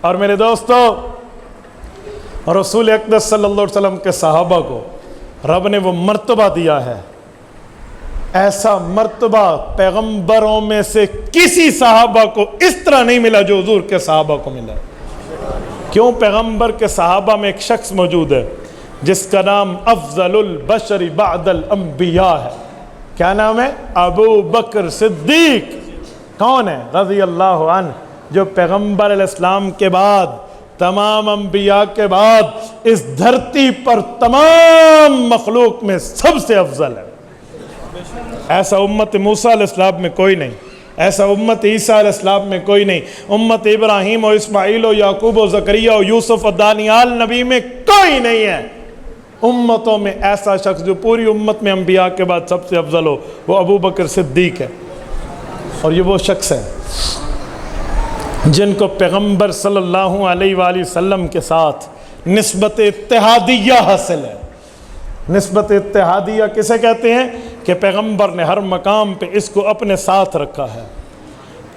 اور میرے دوستو، رسول اقدس صلی اللہ علیہ وسلم کے صحابہ کو رب نے وہ مرتبہ دیا ہے، ایسا مرتبہ پیغمبروں میں سے کسی صحابہ کو اس طرح نہیں ملا جو حضور کے صحابہ کو ملا۔ کیوں؟ پیغمبر کے صحابہ میں ایک شخص موجود ہے جس کا نام افضل البشر بعد الانبیاء ہے۔ کیا نام ہے؟ ابو بکر صدیق۔ کون ہے؟ رضی اللہ عنہ، جو پیغمبر علیہ السلام کے بعد، تمام انبیاء کے بعد اس دھرتی پر تمام مخلوق میں سب سے افضل ہے۔ ایسا امت موسیٰ علیہ السلام میں کوئی نہیں، ایسا امت عیسیٰ علیہ السلام میں کوئی نہیں، امت ابراہیم و اسماعیل و یعقوب و زکریا و یوسف و دانیال نبی میں کوئی نہیں ہے۔ امتوں میں ایسا شخص جو پوری امت میں انبیاء کے بعد سب سے افضل ہو، وہ ابو بکر صدیق ہے۔ اور یہ وہ شخص ہے جن کو پیغمبر صلی اللہ علیہ وآلہ وسلم کے ساتھ نسبت اتحادیہ حاصل ہے۔ نسبت اتحادیہ کسے کہتے ہیں؟ کہ پیغمبر نے ہر مقام پہ اس کو اپنے ساتھ رکھا ہے۔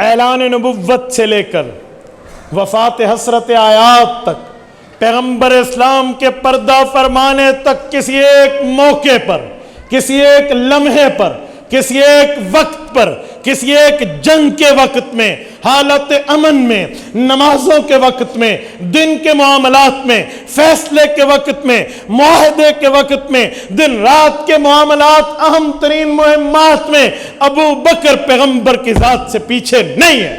اعلان نبوت سے لے کر وفات حسرت آیات تک، پیغمبر اسلام کے پردہ فرمانے تک، کسی ایک موقع پر، کسی ایک لمحے پر، کسی ایک وقت پر، کسی ایک جنگ کے وقت میں، حالت امن میں، نمازوں کے وقت میں، دن کے معاملات میں، فیصلے کے وقت میں، معاہدے کے وقت میں، دن رات کے معاملات، اہم ترین مہمات میں ابو بکر پیغمبر کی ذات سے پیچھے نہیں ہے،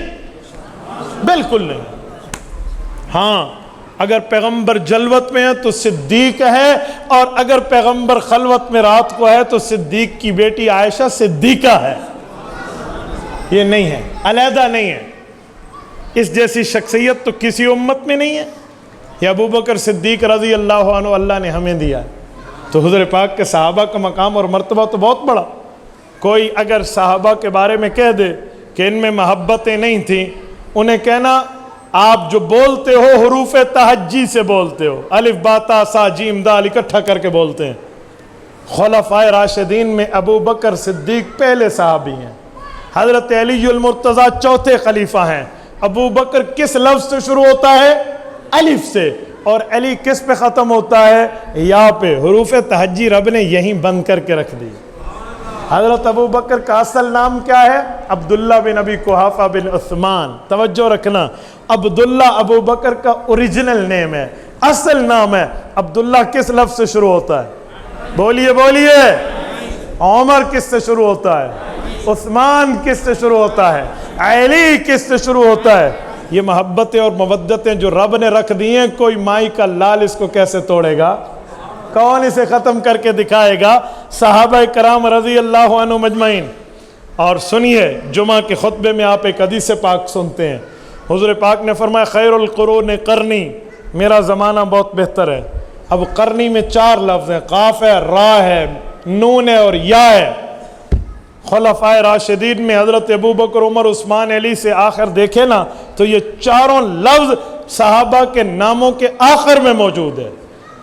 بالکل نہیں۔ ہاں، اگر پیغمبر جلوت میں ہے تو صدیق ہے، اور اگر پیغمبر خلوت میں رات کو ہے تو صدیق کی بیٹی عائشہ صدیقہ ہے۔ یہ نہیں ہے، علیحدہ نہیں ہے۔ اس جیسی شخصیت تو کسی امت میں نہیں ہے۔ یہ ابو بکر صدیق رضی اللہ عنہ اللہ نے ہمیں دیا ہے۔ تو حضور پاک کے صحابہ کا مقام اور مرتبہ تو بہت بڑا۔ کوئی اگر صحابہ کے بارے میں کہہ دے کہ ان میں محبتیں نہیں تھیں، انہیں کہنا آپ جو بولتے ہو حروف تہجی سے بولتے ہو، الف با تا سا جیم دال اکٹھا کر کے بولتے ہیں۔ خلفائے راشدین میں ابو بکر صدیق پہلے صحابی ہیں، حضرت علی المرتضیٰ چوتھے خلیفہ ہیں۔ ابو بکر کس لفظ سے شروع ہوتا ہے؟ الف سے، اور علی کس پہ ختم ہوتا ہے؟ یا پہ۔ حروف تہجی رب نے یہیں بند کر کے رکھ دی۔ حضرت ابو بکر کا اصل نام کیا ہے؟ عبداللہ بن ابی قحافہ بن عثمان۔ توجہ رکھنا، عبداللہ ابو بکر کا اوریجنل نیم ہے، اصل نام ہے۔ عبداللہ کس لفظ سے شروع ہوتا ہے؟ بولیے بولیے۔ عمر کس سے شروع ہوتا ہے؟ عثمان کس سے شروع ہوتا ہے؟ علی کس سے شروع ہوتا ہے؟ یہ محبتیں اور مودتیں جو رب نے رکھ دی ہیں، کوئی مائی کا لال اس کو کیسے توڑے گا؟ کون اسے ختم کر کے دکھائے گا؟ صحابہ کرام رضی اللہ عنہ مجمعین۔ اور سنیے، جمعہ کے خطبے میں آپ ایک حدیث پاک سنتے ہیں۔ حضور پاک نے فرمایا خیر القرون قرنی، میرا زمانہ بہت بہتر ہے۔ اب قرنی میں 4 لفظ ہیں، قاف ہے، را ہے، نون ہے اور یا ہے۔ خلفائے راشدین میں حضرت ابو بکر، عمر، عثمان، علی سے آخر دیکھے نا تو یہ چاروں لفظ صحابہ کے ناموں کے آخر میں موجود ہے۔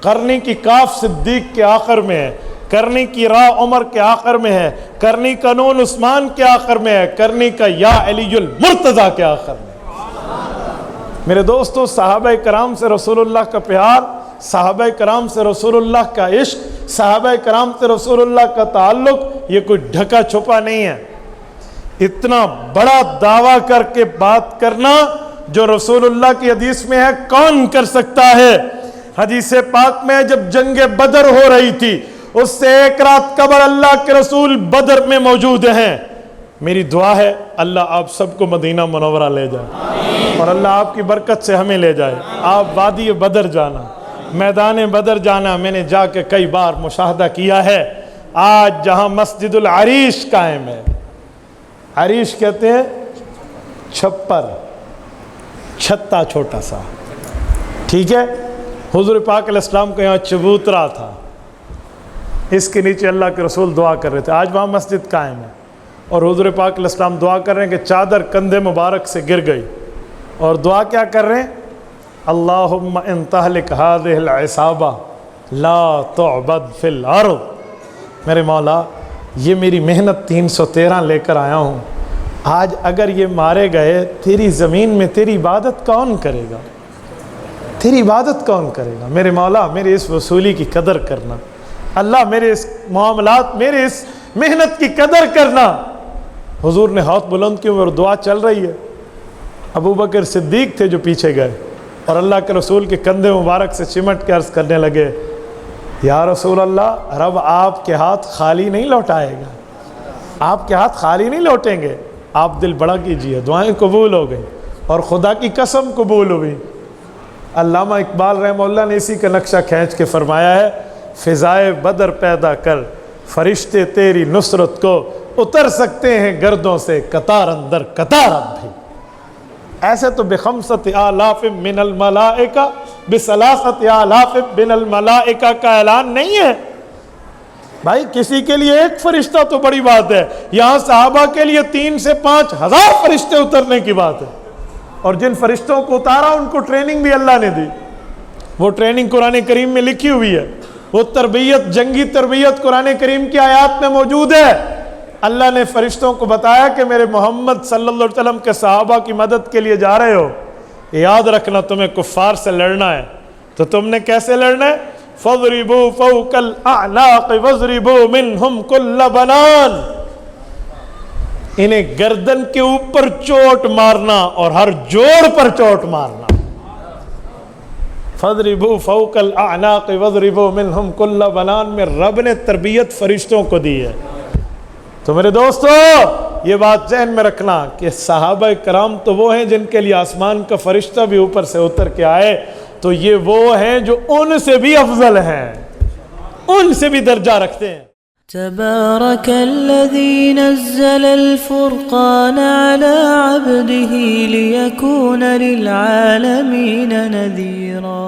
قرنی کی کاف صدیق کے آخر میں ہے، کرنی کی را عمر کے آخر میں ہے، کرنی کا نون عثمان کے آخر میں ہے، کرنی کا یا علی المرتضیٰ کے آخر میں۔ میرے دوستو، صحابہ کرام سے رسول اللہ کا پیار، صحابہ کرام سے رسول اللہ کا عشق، صحابہ کرام سے رسول اللہ کا تعلق، یہ کوئی ڈھکا چھپا نہیں ہے۔ اتنا بڑا دعویٰ کر کے بات کرنا جو رسول اللہ کی حدیث میں ہے، کون کر سکتا ہے؟ حدیث پاک میں جب جنگ بدر ہو رہی تھی، اس سے ایک رات قبل اللہ کے رسول بدر میں موجود ہیں۔ میری دعا ہے اللہ آپ سب کو مدینہ منورہ لے جائے، اور اللہ آپ کی برکت سے ہمیں لے جائے۔ آپ وادی بدر جانا، میدان بدر جانا، میں نے جا کے کئی بار مشاہدہ کیا ہے۔ آج جہاں مسجد العریش قائم ہے، عریش کہتے ہیں چھپر، چھتا چھوٹا سا، ٹھیک ہے؟ حضور پاک علیہ السلام کو یہاں چبوترا تھا، اس کے نیچے اللہ کے رسول دعا کر رہے تھے۔ آج وہاں مسجد قائم ہے، اور حضور پاک علیہ السلام دعا کر رہے ہیں کہ چادر کندھے مبارک سے گر گئی، اور دعا کیا کر رہے ہیں؟ اللہم ان تہلک ہذہ العصابہ لا تعبد فی الارض۔ میرے مولا، یہ میری محنت 313 لے کر آیا ہوں، آج اگر یہ مارے گئے، تیری زمین میں تیری عبادت کون کرے گا؟ تیری عبادت کون کرے گا؟ میرے مولا میرے اس وصولی کی قدر کرنا، اللہ میرے اس معاملات، میرے اس محنت کی قدر کرنا۔ حضور نے ہاتھ بلند کیے اور دعا چل رہی ہے۔ ابو بکر صدیق تھے جو پیچھے گئے اور اللہ کے رسول کے کندھے مبارک سے چمٹ کے عرض کرنے لگے، یا رسول اللہ، رب آپ کے ہاتھ خالی نہیں لوٹائے گا، آپ کے ہاتھ خالی نہیں لوٹیں گے، آپ دل بڑا کیجئے۔ دعائیں قبول ہو گئی اور خدا کی قسم قبول ہوئی۔ علامہ اقبال رحمہ اللہ نے اسی کا نقشہ کھینچ کے فرمایا ہے، فضائے بدر پیدا کر فرشتے تیری نصرت کو اتر سکتے ہیں گردوں سے قطار اندر قطار اب بھی۔ ایسے تو بخمسۃ آلاف من الملائکہ بثلاثۃ آلاف من الملائکہ کا اعلان نہیں ہے بھائی، کسی کے لیے ایک فرشتہ تو بڑی بات ہے، یہاں صحابہ کے لیے 3 سے 5 ہزار فرشتے اترنے کی بات ہے، اور جن فرشتوں کو اتارا ان کو ٹریننگ بھی اللہ نے دی۔ وہ ٹریننگ قرآن کریم میں لکھی ہوئی ہے، وہ تربیت، جنگی تربیت قرآن کریم کی آیات میں موجود ہے۔ اللہ نے فرشتوں کو بتایا کہ میرے محمد صلی اللہ علیہ وسلم کے صحابہ کی مدد کے لیے جا رہے ہو، یاد رکھنا تمہیں کفار سے لڑنا ہے، تو تم نے کیسے لڑنا ہے؟ فَضْرِبُوا فَوْقَ الْأَعْنَاقِ وَضْرِبُوا مِنْهُمْ كُلَّ بَنَانٍ، انہیں گردن کے اوپر چوٹ مارنا اور ہر جوڑ پر چوٹ مارنا۔ فَضْرِبُوا فَوْقَ الْأَعْنَاقِ وَضْرِبُوا مِنْهُمْ كُلَّ بَنَانٍ میں رب نے تربیت فرشتوں کو دی ہے۔ تو میرے دوستو یہ بات ذہن میں رکھنا کہ صحابہ کرام تو وہ ہیں جن کے لیے آسمان کا فرشتہ بھی اوپر سے اتر کے آئے، تو یہ وہ ہیں جو ان سے بھی افضل ہیں، ان سے بھی درجہ رکھتے ہیں۔ تبارك الذي نزل الفرقان على عبده ليكون للعالمين نذيرا